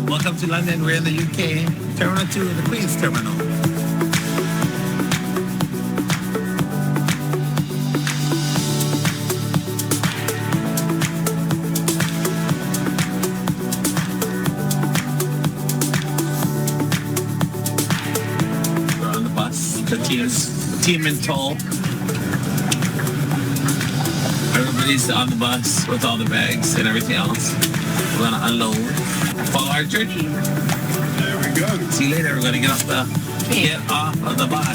Welcome to London. We're in the UK. Terminal 2, the Queen's Terminal. We're on the bus. The team in tow. Everybody's on the bus with all the bags and everything else. We're gonna unload. Follow our journey. There we go. See you later. We're gonna get off of the bus.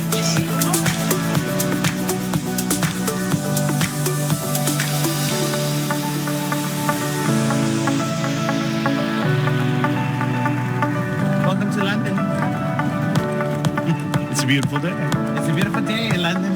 Welcome to London. It's a beautiful day. It's a beautiful day in London.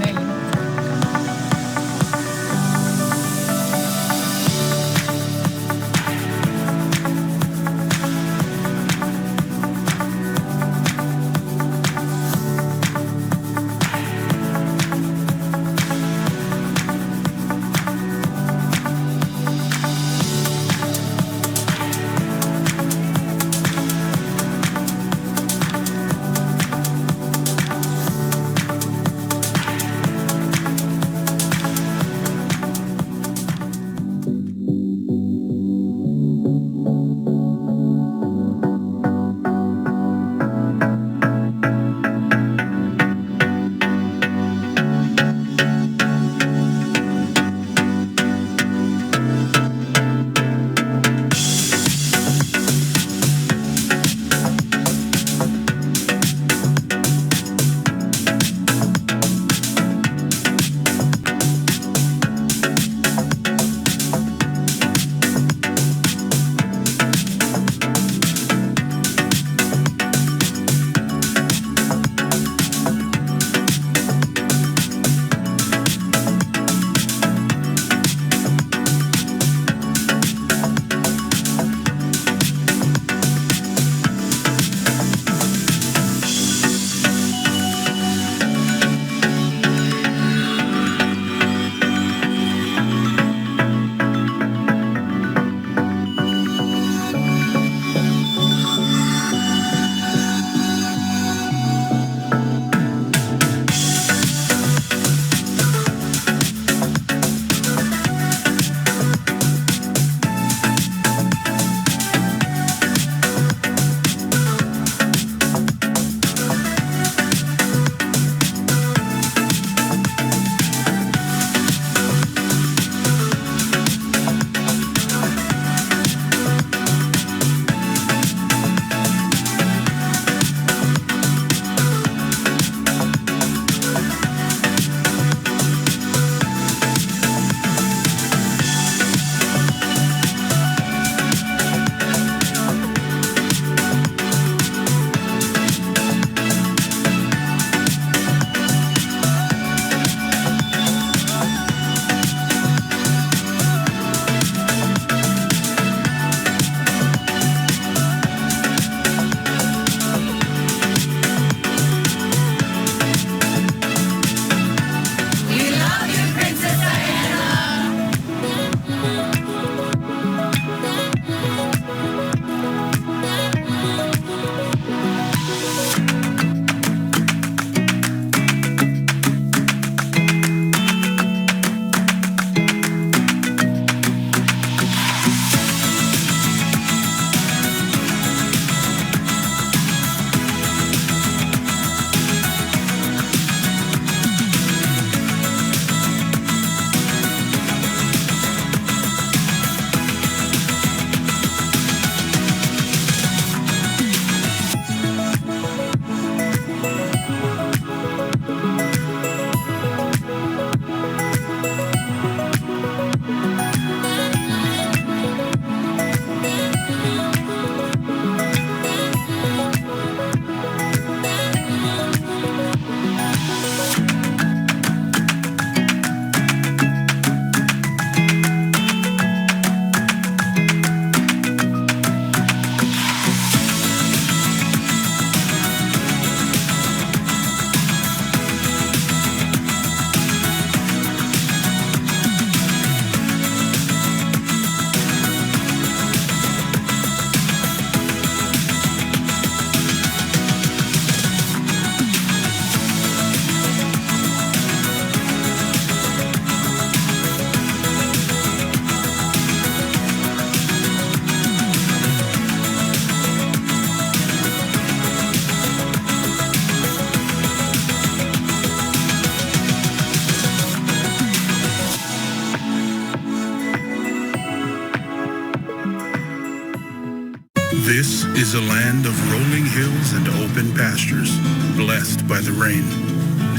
This is a land of rolling hills and open pastures, blessed by the rain.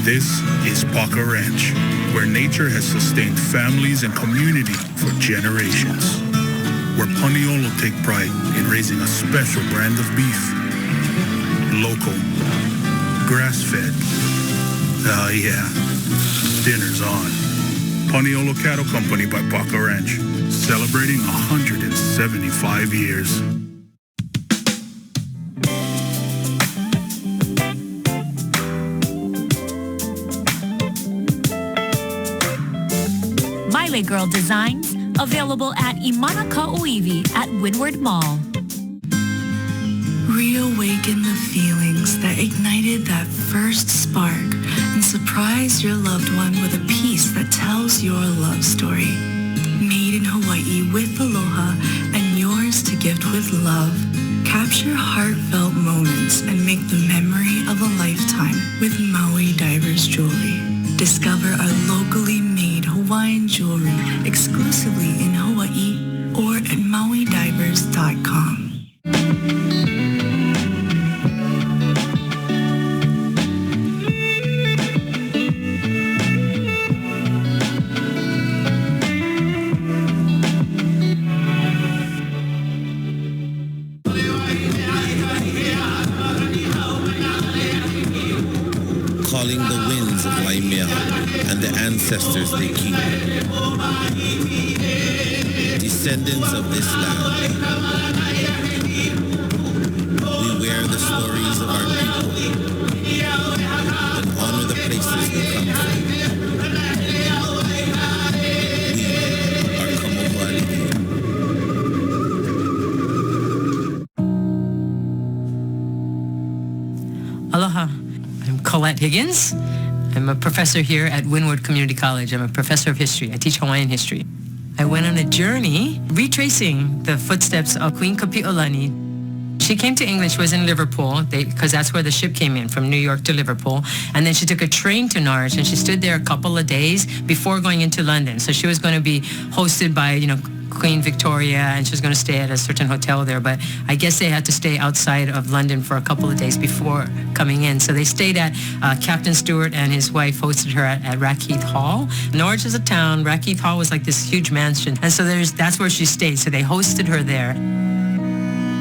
This is Paca Ranch, where nature has sustained families and community for generations. Where Paniolo take pride in raising a special brand of beef. Local. Grass-fed. Ah, yeah. Dinner's on. Paniolo Cattle Company by Paca Ranch, celebrating 175 years. Miley Girl Designs, available at Imana Kauiwi at Windward Mall. Reawaken the feelings that ignited that first spark and surprise your loved one with a piece that tells your love story. Made in Hawaii with aloha and yours to gift with love. Capture heartfelt moments and make the memory of a lifetime with Maui Divers Jewelry. Discover our locally made Hawaiian jewelry exclusively in Hawaii or at mauidivers.com. Calling the winds of Laimea and the ancestors they keep. Descendants of this land, we wear the stories of our people and honor the places we come from. We are Kamohoaliʻi. Aloha. I'm Colette Higgins. I'm a professor here at Windward Community College. I'm a professor of history. I teach Hawaiian history. I went on a journey retracing the footsteps of Queen Kamohoaliʻi. She came to England. She was in Liverpool because that's where the ship came in, from New York to Liverpool. And then she took a train to Norwich, and she stood there a couple of days before going into London. So she was going to be hosted by, Queen Victoria, and she was going to stay at a certain hotel there, but I guess they had to stay outside of London for a couple of days before coming in. So they stayed at Captain Stewart and his wife hosted her at Rackheath Hall. Norwich is a town. Rackheath Hall was like this huge mansion, and so that's where she stayed. So they hosted her there.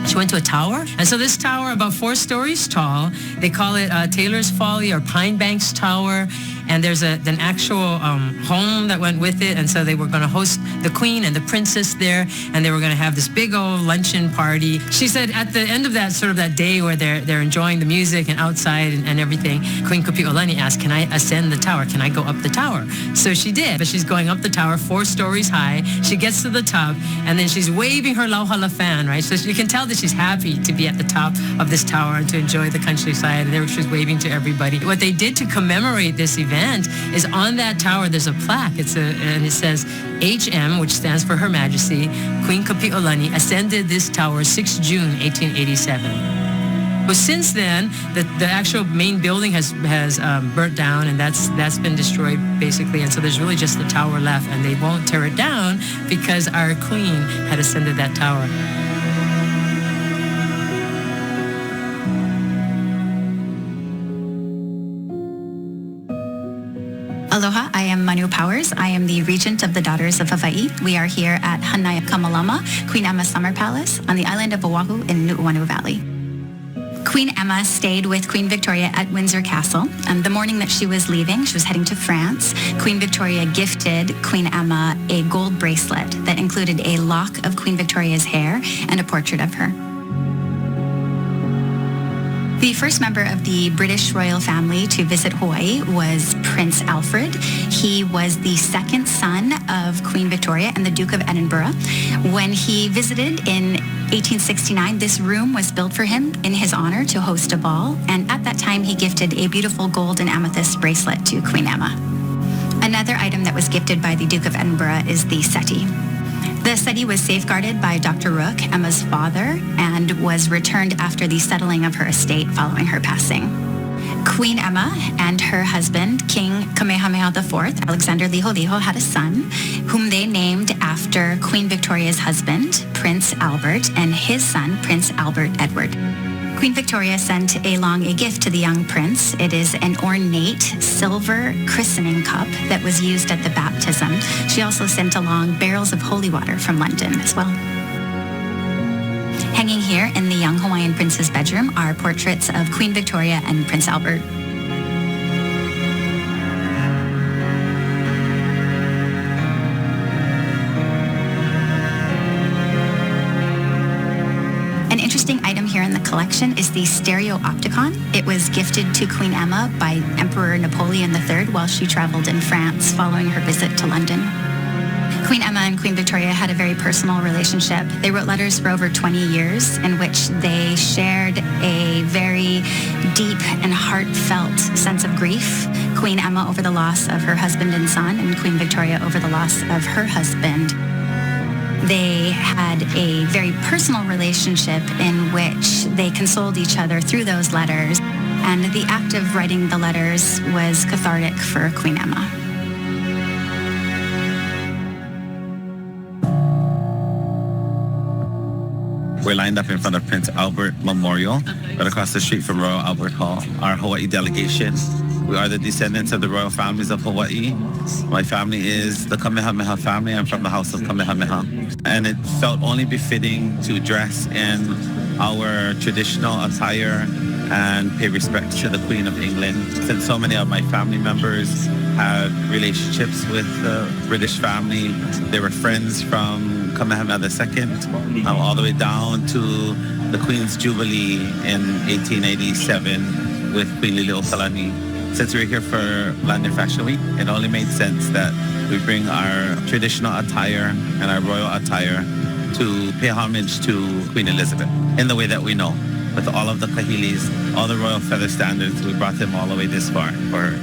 She went to a tower, and so this tower, about 4 stories tall, they call it Taylor's Folly or Pine Banks Tower, and there's an actual home that went with it, and so they were going to host the queen and the princess there, and they were going to have this big old luncheon party. She said at the end of that that day where they're enjoying the music and outside and everything, Queen Kamohoaliʻi asked, can I ascend the tower? Can I go up the tower? So she did, but she's going up the tower 4 stories high. She gets to the top, and then she's waving her lauhala fan, right? So you can tell that she's happy to be at the top of this tower and to enjoy the countryside, and there she's waving to everybody. What they did to commemorate this event is on that tower there's a plaque. And it says HM, which stands for Her Majesty, Queen Kamohoaliʻi ascended this tower 6 June 1887. But since then, the actual main building has burnt down, and that's been destroyed basically, and so there's really just the tower left, and they won't tear it down because our queen had ascended that tower. Aloha, I am Manu Powers. I am the Regent of the Daughters of Hawaii. We are here at Hanai Kamalama, Queen Emma Summer Palace on the island of Oahu in Nu'uanu Valley. Queen Emma stayed with Queen Victoria at Windsor Castle. The morning that she was leaving, she was heading to France, Queen Victoria gifted Queen Emma a gold bracelet that included a lock of Queen Victoria's hair and a portrait of her. The first member of the British royal family to visit Hawaii was Prince Alfred. He was the second son of Queen Victoria and the Duke of Edinburgh. When he visited in 1869, this room was built for him in his honor to host a ball, and at that time he gifted a beautiful gold and amethyst bracelet to Queen Emma. Another item that was gifted by the Duke of Edinburgh is the settee. The settee was safeguarded by Dr. Rook, Emma's father, and was returned after the settling of her estate following her passing. Queen Emma and her husband, King Kamehameha IV, Alexander Liholiho, had a son whom they named after Queen Victoria's husband, Prince Albert, and his son, Prince Albert Edward. Queen Victoria sent along a gift to the young prince. It is an ornate silver christening cup that was used at the baptism. She also sent along barrels of holy water from London as well. Hanging here in the young Hawaiian prince's bedroom are portraits of Queen Victoria and Prince Albert. An interesting item here in the collection is the stereopticon. It was gifted to Queen Emma by Emperor Napoleon III while she traveled in France following her visit to London. Queen Emma and Queen Victoria had a very personal relationship. They wrote letters for over 20 years in which they shared a very deep and heartfelt sense of grief. Queen Emma over the loss of her husband and son, and Queen Victoria over the loss of her husband. They had a very personal relationship in which they consoled each other through those letters, and the act of writing the letters was cathartic for Queen Emma. We're lined up in front of Prince Albert Memorial, right across the street from Royal Albert Hall. Our Hawaii delegation. We are the descendants of the royal families of Hawaii. My family is the Kamehameha family. I'm from the house of Kamehameha. And it felt only befitting to dress in our traditional attire and pay respect to the Queen of England. Since so many of my family members had relationships with the British family, they were friends from Kamehameha II, all the way down to the Queen's Jubilee in 1887 with Queen Liliuokalani. Since we're here for London Fashion Week, it only made sense that we bring our traditional attire and our royal attire to pay homage to Queen Elizabeth in the way that we know. With all of the kahilis, all the royal feather standards, we brought them all the way this far for her.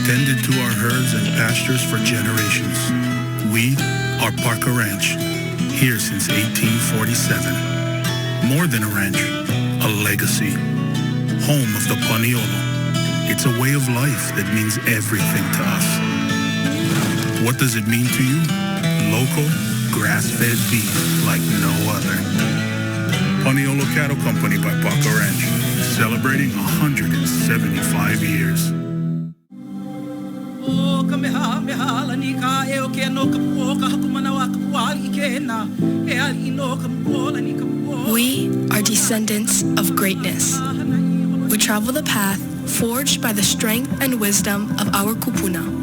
Tended to our herds and pastures for generations. We are Parker Ranch, here since 1847. More than a ranch, a legacy. Home of the Paniolo. It's a way of life that means everything to us. What does it mean to you? Local, grass-fed beef like no other. Paniolo Cattle Company by Paco Ranch, celebrating 175 years. We are descendants of greatness. We travel the path forged by the strength and wisdom of our kupuna.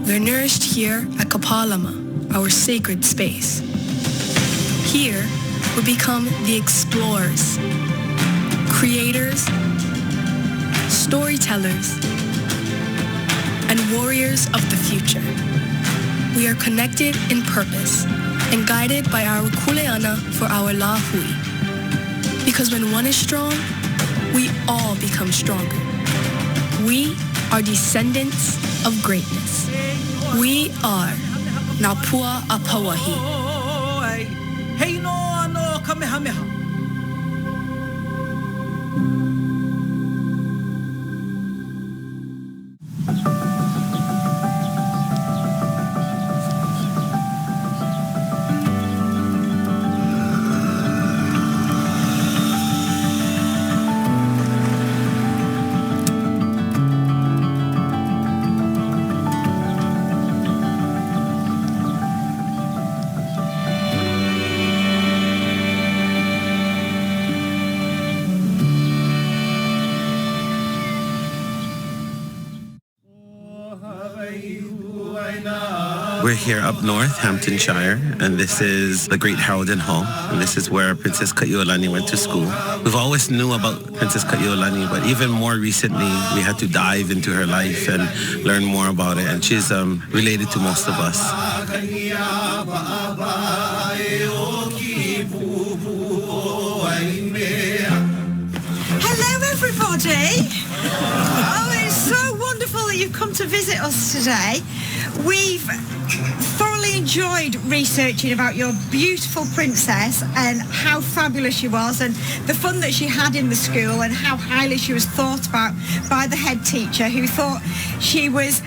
We're nourished here at Kapalama, our sacred space. Here, we become the explorers, creators, storytellers, and warriors of the future. We are connected in purpose and guided by our kuleana for our lahui. Because when one is strong, we all become stronger. We are descendants of greatness. We are Napua Apawahi. Hey no kamehameha. We're here up north, Hamptonshire, and this is the Great Haraldin Hall, and this is where Princess Kaʻiʻolani went to school. We've always knew about Princess Kaʻiʻolani, but even more recently, we had to dive into her life and learn more about it, and she's related to most of us. Hello, everybody. Oh, it's so wonderful that you've come to visit us today. We've thoroughly enjoyed researching about your beautiful princess and how fabulous she was and the fun that she had in the school and how highly she was thought about by the head teacher, who thought she was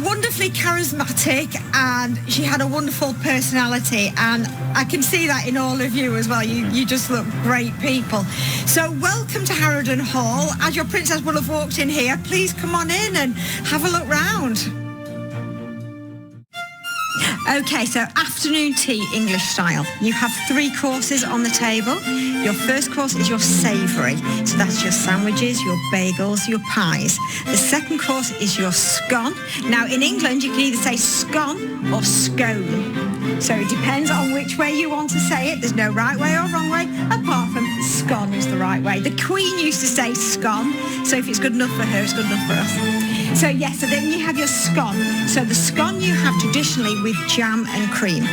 wonderfully charismatic and she had a wonderful personality, and I can see that in all of you as well. You just look great people. So welcome to Haraldin Hall. As your princess will have walked in here, please come on in and have a look round. Okay, so afternoon tea, English style. You have 3 courses on the table. Your first course is your savoury. So that's your sandwiches, your bagels, your pies. The second course is your scone. Now, in England, you can either say scone or scone. So it depends on which way you want to say it. There's no right way or wrong way, apart from scone is the right way. The Queen used to say scone, so if it's good enough for her, it's good enough for us. So yes, so then you have your scone. So the scone you have traditionally with jam and cream.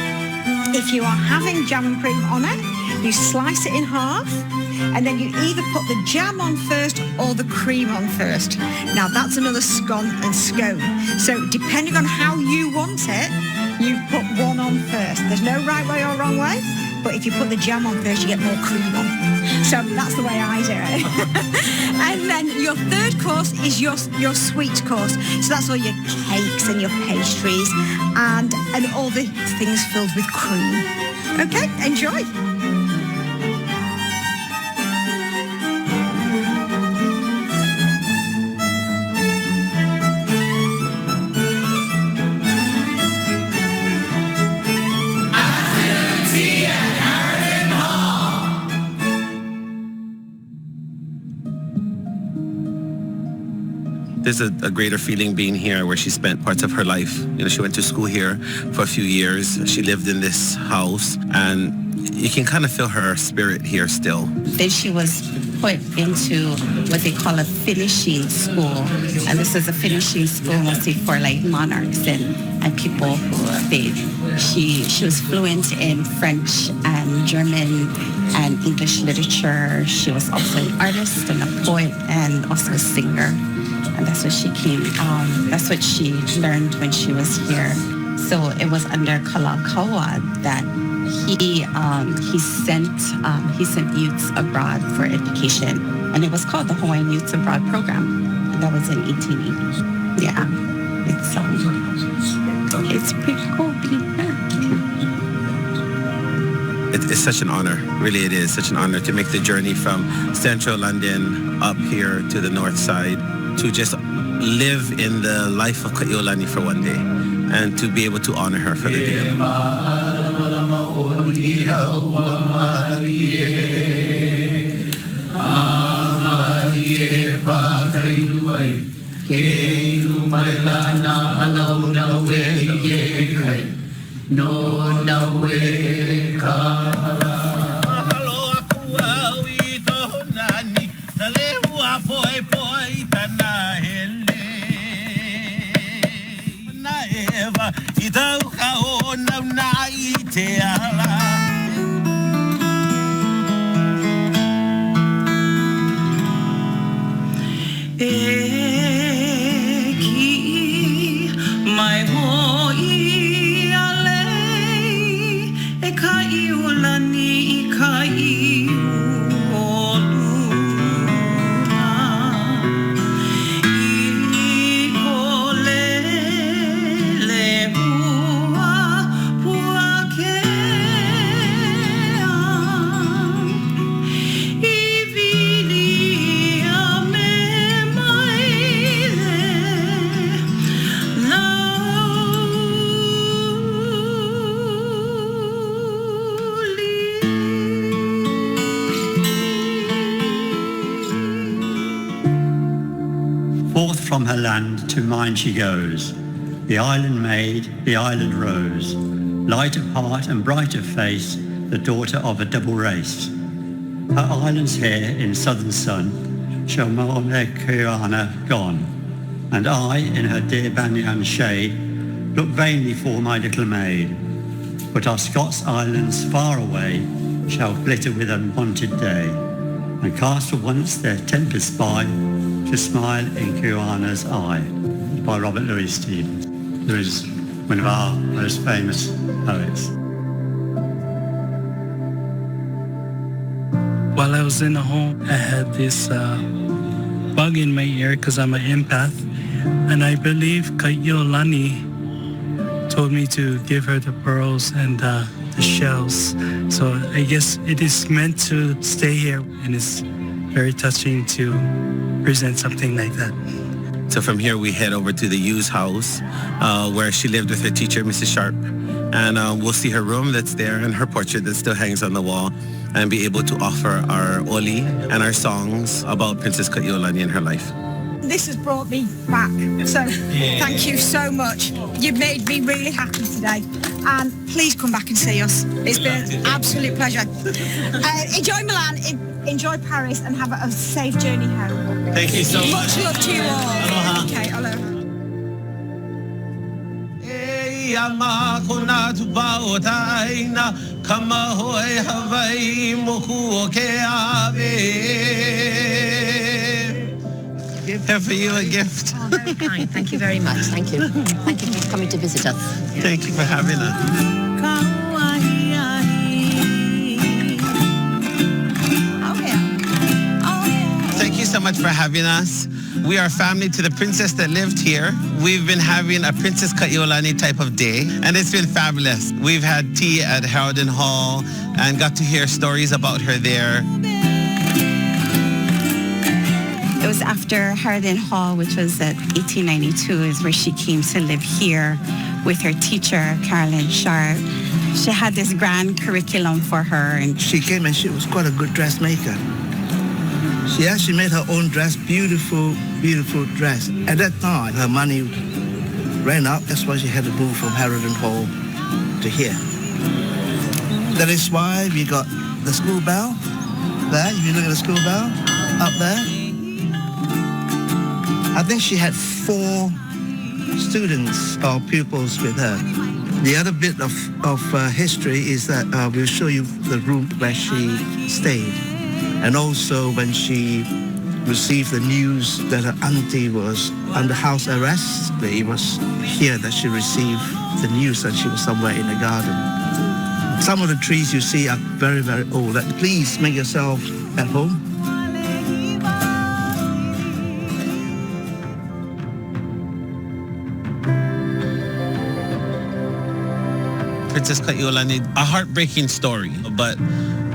If you are having jam and cream on it, you slice it in half, and then you either put the jam on first or the cream on first. Now that's another scone and scone. So depending on how you want it, you put one on first. There's no right way or wrong way, but if you put the jam on first, you get more cream on. So that's the way I do it. And then your third course is your sweet course. So that's all your cakes and your pastries and all the things filled with cream. Okay, enjoy. There's a greater feeling being here where she spent parts of her life. You know, she went to school here for a few years. She lived in this house, and you can kind of feel her spirit here still. Then she was put into what they call a finishing school. And this is a finishing school mostly for like monarchs and people who she was fluent in French and German and English literature. She was also an artist and a poet and also a singer. And that's what she that's what she learned when she was here. So it was under Kalakaua that he sent youths abroad for education, and it was called the Hawaiian Youths Abroad Program, and that was in 1880. Yeah, it's It's pretty cool being here. It's such an honor, really it is such an honor to make the journey from central London up here to the north side, to just live in the life of Kaʻiolani for one day, and to be able to honor her for the day. From her land to mine she goes, the island maid, the island rose, light of heart and bright of face, the daughter of a double race. Her island's here in southern sun, shall mourn their Kuana gone, and I, in her dear banyan shade, look vainly for my little maid. But our Scots islands far away shall glitter with unwonted day, and cast for once their tempest by, to smile in Kuana's eye, by Robert Louis Stevenson, who is one of our most famous poets. While I was in the home, I had this bug in my ear because I'm an empath, and I believe Kaʻiolani told me to give her the pearls and the shells. So I guess it is meant to stay here, and it's very touching to present something like that. So from here we head over to the Yu's house, where she lived with her teacher, Mrs. Sharp, and we'll see her room that's there and her portrait that still hangs on the wall, and be able to offer our oli and our songs about Princess Kaʻiolani and her life. This has brought me back, so thank you so much. You've made me really happy today, and please come back and see us. It's been an absolute pleasure. Enjoy Milan, enjoy Paris, and have a safe journey home. Thank you so much. Much love to you all. Aloha. Okay, aloha. Here for you a gift. Oh, very kind. Thank you very much. Thank you. Thank you for coming to visit us. Thank you for having us. Thank you so much for having us. We are family to the princess that lived here. We've been having a Princess Kaʻiolani type of day, and it's been fabulous. We've had tea at Harrowden Hall and got to hear stories about her there. It was after Harrowden Hall, which was at 1892, is where she came to live here with her teacher, Carolyn Sharp. She had this grand curriculum for her. And she came and she was quite a good dressmaker. She actually made her own dress, beautiful, beautiful dress. At that time, her money ran up. That's why she had to move from Harrowden Hall to here. That is why we got the school bell there. If you look at the school bell up there. I think she had 4 students or pupils with her. The other bit of history is that we'll show you the room where she stayed. And also when she received the news that her auntie was under house arrest, it was here that she received the news that she was somewhere in the garden. Some of the trees you see are very, very old. Please make yourself at home. Princess Kamohoaliʻi, a heartbreaking story, but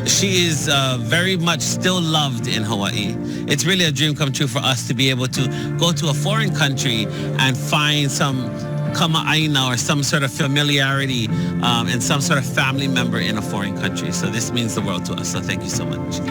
she is very much still loved in Hawaii. It's really a dream come true for us to be able to go to a foreign country and find some kama'aina or some sort of familiarity and some sort of family member in a foreign country. So this means the world to us. So thank you so much.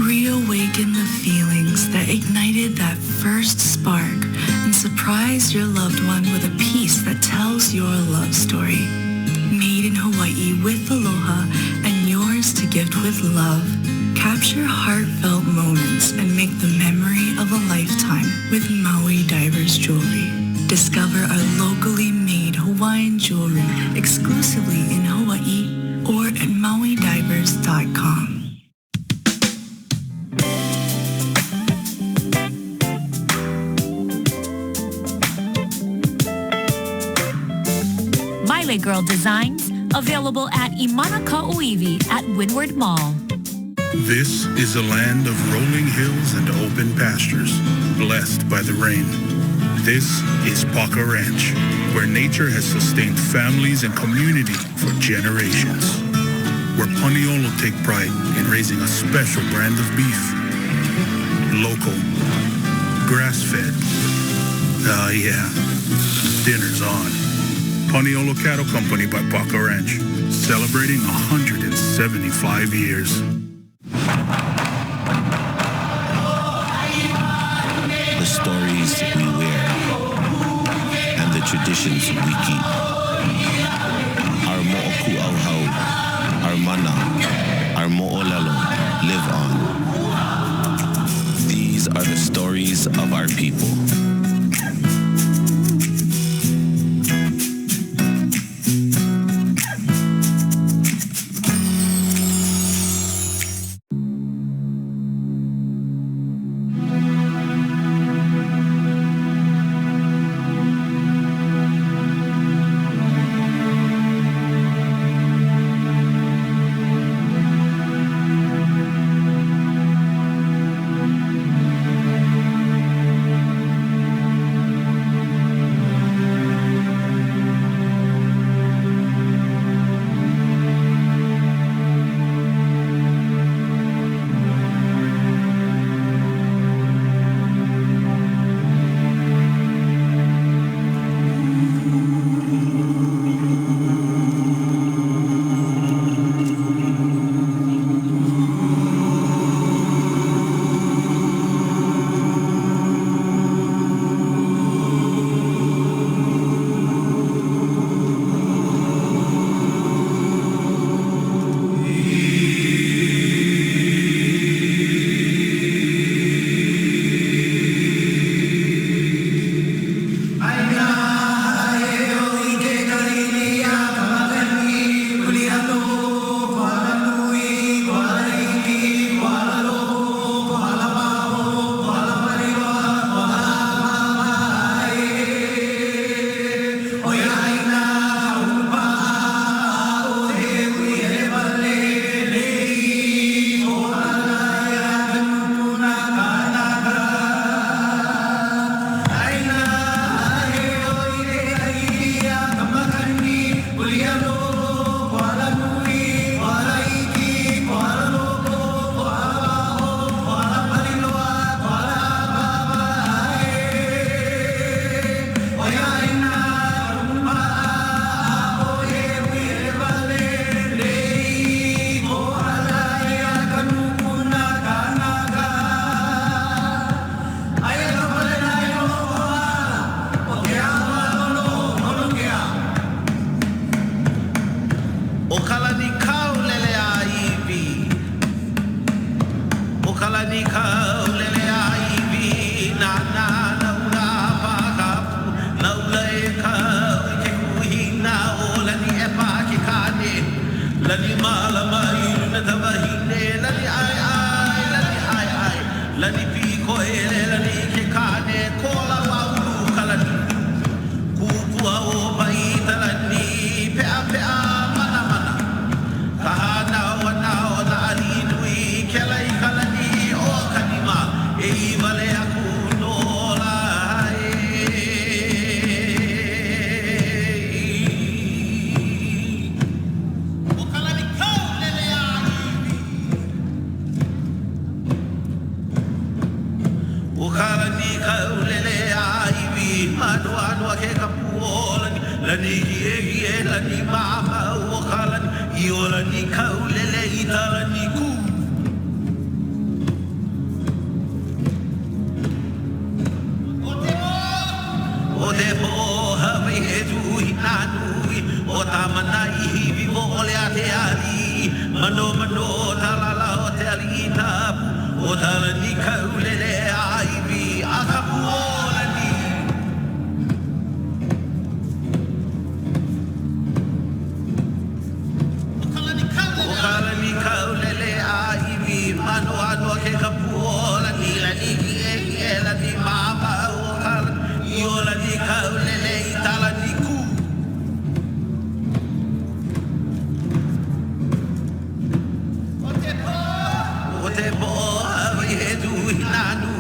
Reawaken the feelings that ignited that first spark and surprise your loved one with a piece that tells your love story. Made in Hawaii with aloha and yours to gift with love. Capture heartfelt moments and make the memory of a lifetime with Maui Divers Jewelry. Discover our locally made Hawaiian jewelry exclusively in Hawaii or at mauidivers.com. Maile Girl Designs, available at Imana Ka'uiwi at Windward Mall. This is a land of rolling hills and open pastures, blessed by the rain. This is Paca Ranch, where nature has sustained families and community for generations. Where Paniolo take pride in raising a special brand of beef. Local, grass-fed. Yeah, dinner's on. Paniolo Cattle Company by Paca Ranch, celebrating 175 years. The stories we wear and the traditions we keep. Our mo'oku auhau, our mana, our mo'olelo live on. These are the stories of our people. lani piko ele lani ke kane kola waulu kalani kukua o paita lani pea pea mana mana kahana wana ona alinui kelai kalani o kanima e vale aku nola Ukarani kaulele aibi madwa ke kapuolani lani gie lani mama ukarani iolani kaulele italani ku Otepo hawe hetu hinanui otamana ihivi vole ate ali mano talala hotel itapu otalani kaulele aibi akapuolani okalani kaulele aibi mano ke kapuolani lani gie lani mama okalani iolani kaulele italani ku Otepo hawe hetu hinanu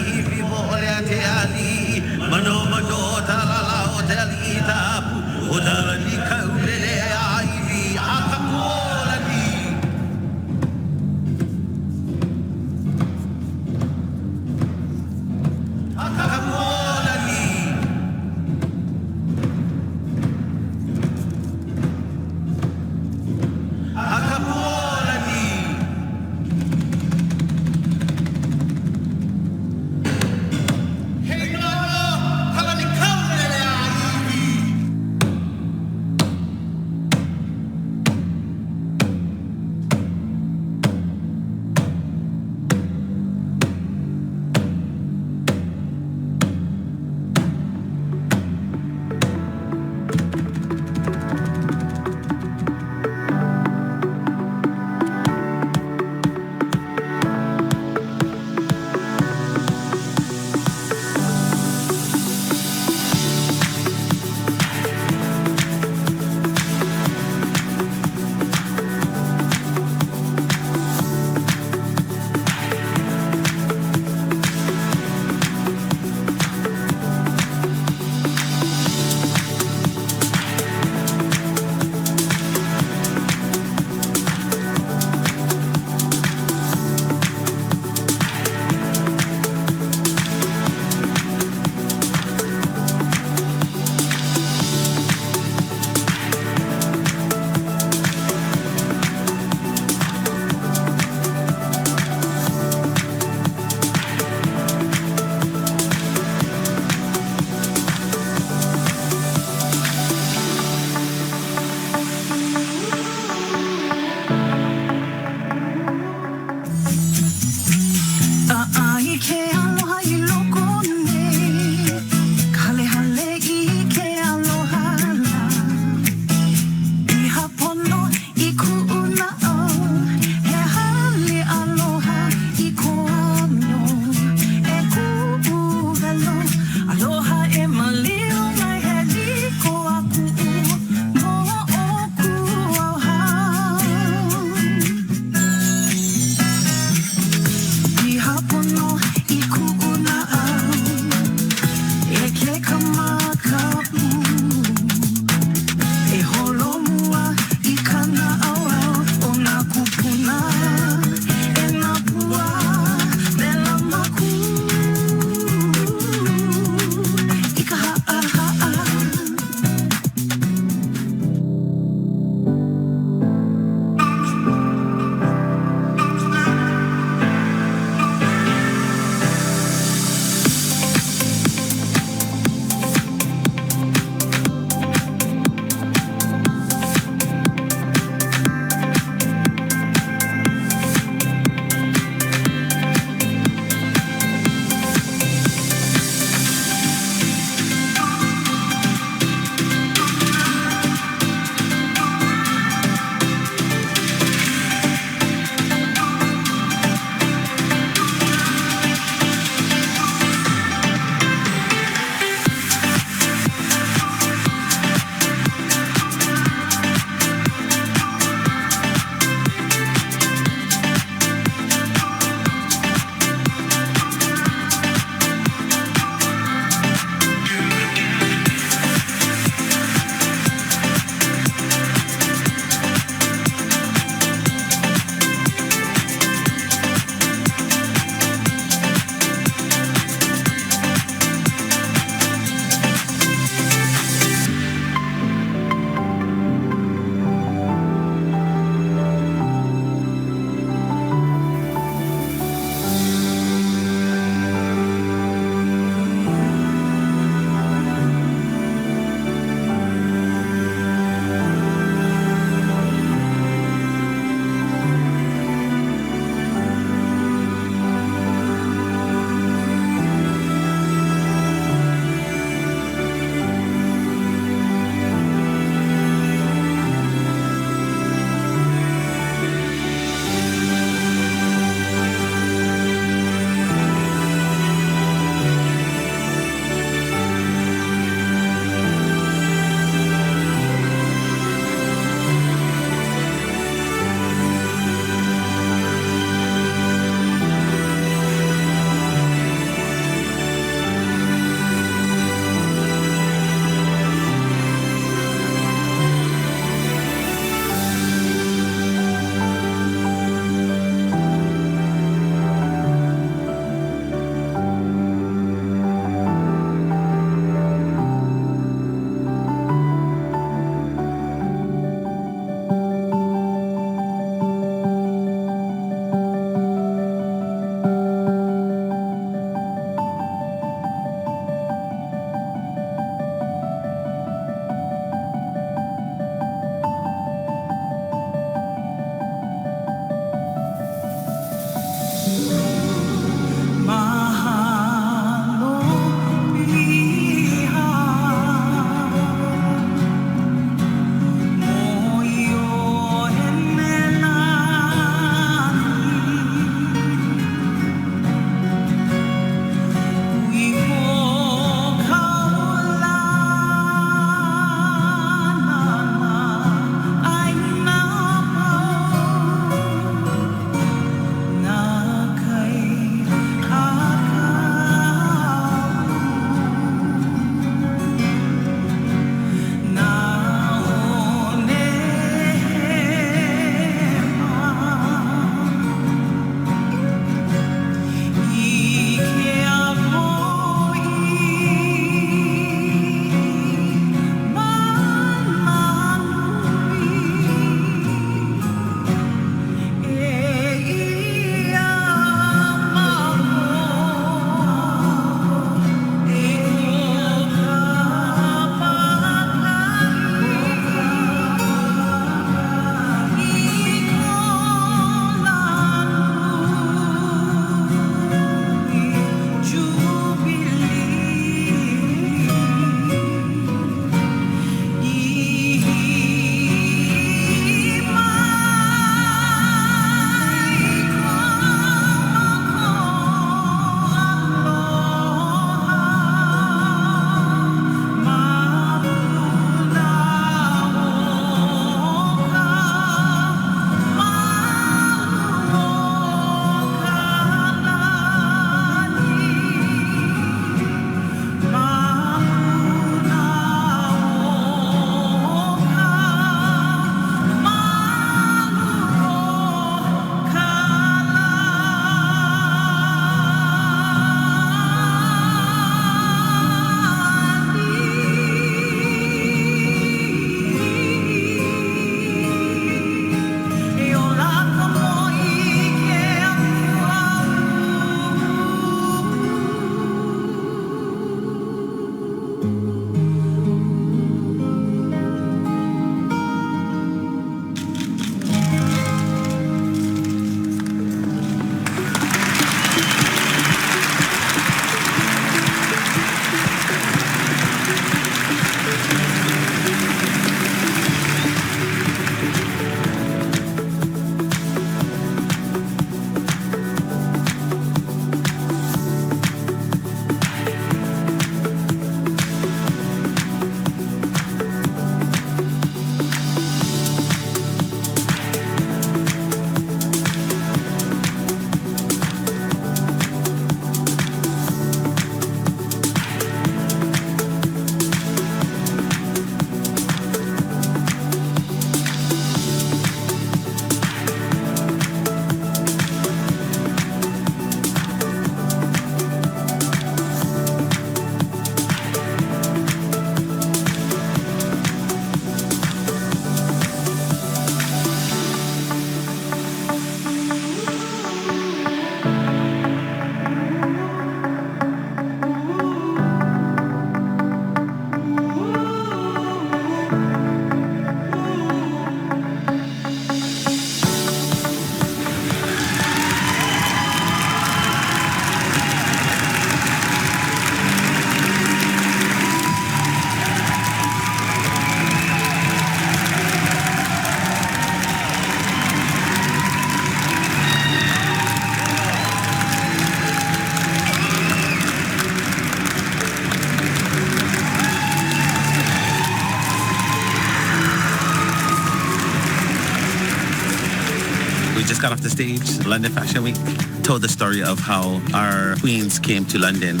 got off the stage, London Fashion Week, told the story of how our queens came to London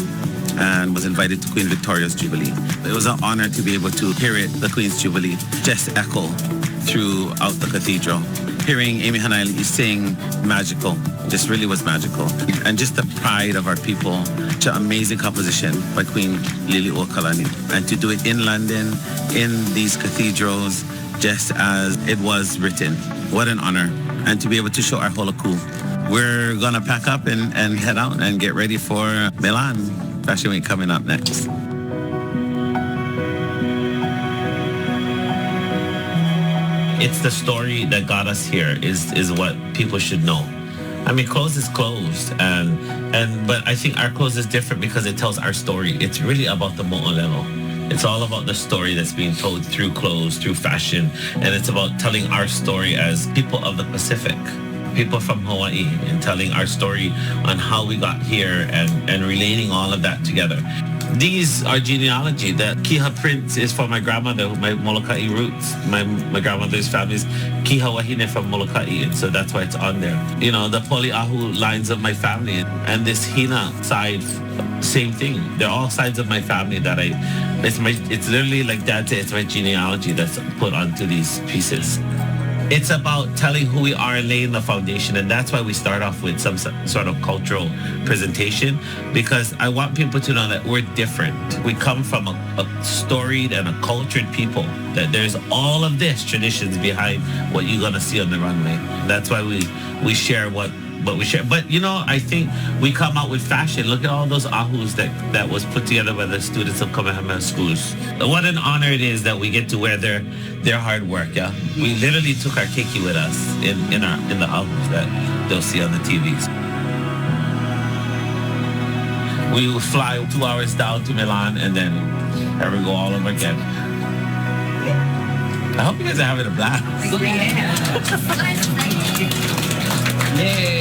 and was invited to Queen Victoria's Jubilee. It was an honor to be able to hear it, the Queen's Jubilee, just echo throughout the cathedral. Hearing Amy Hanaile'i sing, magical, just really was magical. And just the pride of our people, such an amazing composition by Queen Liliuokalani. And to do it in London, in these cathedrals, just as it was written. What an honor. And to be able to show our holoku. We're gonna pack up and head out and get ready for Milan Fashion Week coming up next. It's the story that got us here is what people should know. I mean, clothes is clothes, but I think our clothes is different because it tells our story. It's really about the mo'olelo. It's all about the story that's being told through clothes, through fashion, and it's about telling our story as people of the Pacific, people from Hawaii, and telling our story on how we got here and relating all of that together. These are genealogy. The Kiha print is for my grandmother, my Molokai roots. My grandmother's family is Kiha Wahine from Molokai, and so that's why it's on there. You know, the Poliahu lines of my family, and this Hina side, same thing. They're all sides of my family that it's literally like Dad said, it's my genealogy that's put onto these pieces. It's about telling who we are and laying the foundation, and that's why we start off with some sort of cultural presentation, because I want people to know that we're different. We come from a storied and a cultured people, that there's all of this traditions behind what you're gonna see on the runway. That's why we share what we share. But you know, I think we come out with fashion. Look at all those ahus that was put together by the students of Kamehameha schools. What an honor it is that we get to wear their hard work. Yeah, we literally took our keiki with us in the ahus that they'll see on the TVs. We will fly 2 hours down to Milan and then here we go all over again. I hope you guys are having a blast. Yeah.